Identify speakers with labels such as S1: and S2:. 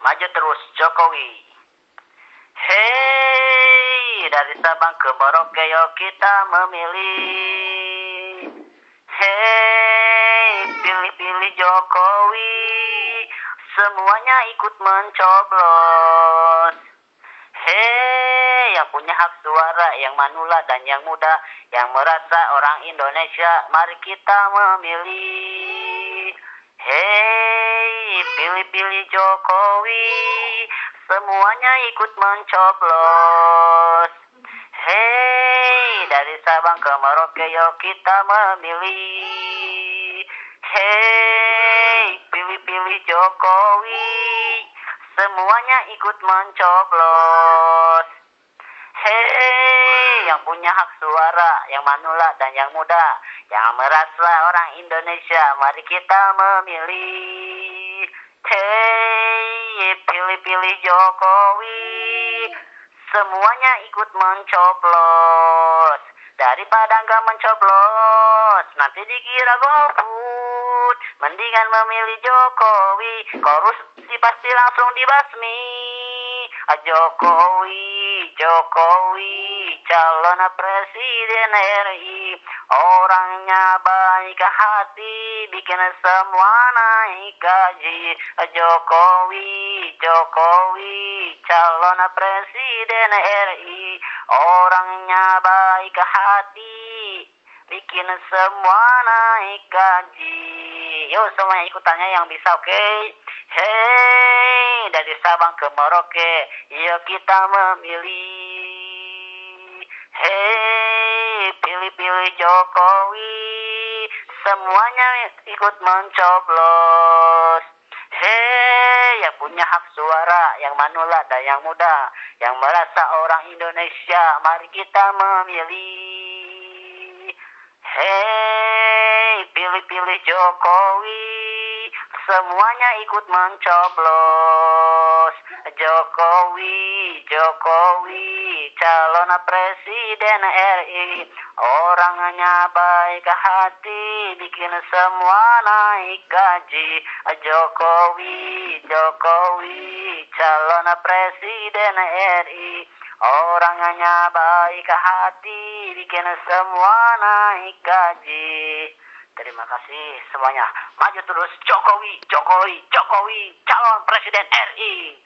S1: Maju terus Jokowi. Hei, dari Sabang ke Merauke yuk kita memilih. Hei, pilih-pilih Jokowi. Semuanya ikut mencoblos. Hei, yang punya hak suara, yang manula dan yang muda, yang merasa orang Indonesia, mari kita memilih. Hei, pilih-pilih Jokowi, semuanya ikut mencoblos. Hei, dari Sabang ke Merauke yuk kita memilih. Hei, pilih-pilih Jokowi, semuanya ikut mencoblos. Hei, yang punya hak suara, yang manula dan yang muda, yang merasa orang Indonesia, mari kita memilih. Hei, pilih-pilih Jokowi, semuanya ikut mencoblos. Daripada nggak mencoblos, nanti dikira GoFood. Mendingan memilih Jokowi, korupsi pasti langsung dibasmi. Jokowi, calon presiden RI. Orangnya baik hati, bikin semua naik gaji. Jokowi, calon presiden RI. Orangnya baik hati, bikin semua naik gaji. Yuk semuanya ikutannya yang bisa, oke? Hei, dari Sabang ke Merauke, yuk kita memilih. Hei, pilih-pilih Jokowi, semuanya ikut mencoblos. Hei, yang punya hak suara, yang manula dan yang muda, yang merasa orang Indonesia, mari kita memilih. Hei, pilih-pilih Jokowi, semuanya ikut mencoblos. Jokowi, calon presiden RI. Orangnya baik hati, bikin semua naik gaji. Jokowi, calon presiden RI. Orangnya baik hati, bikin semua naik gaji. Terima kasih semuanya. Maju terus Jokowi, calon presiden RI.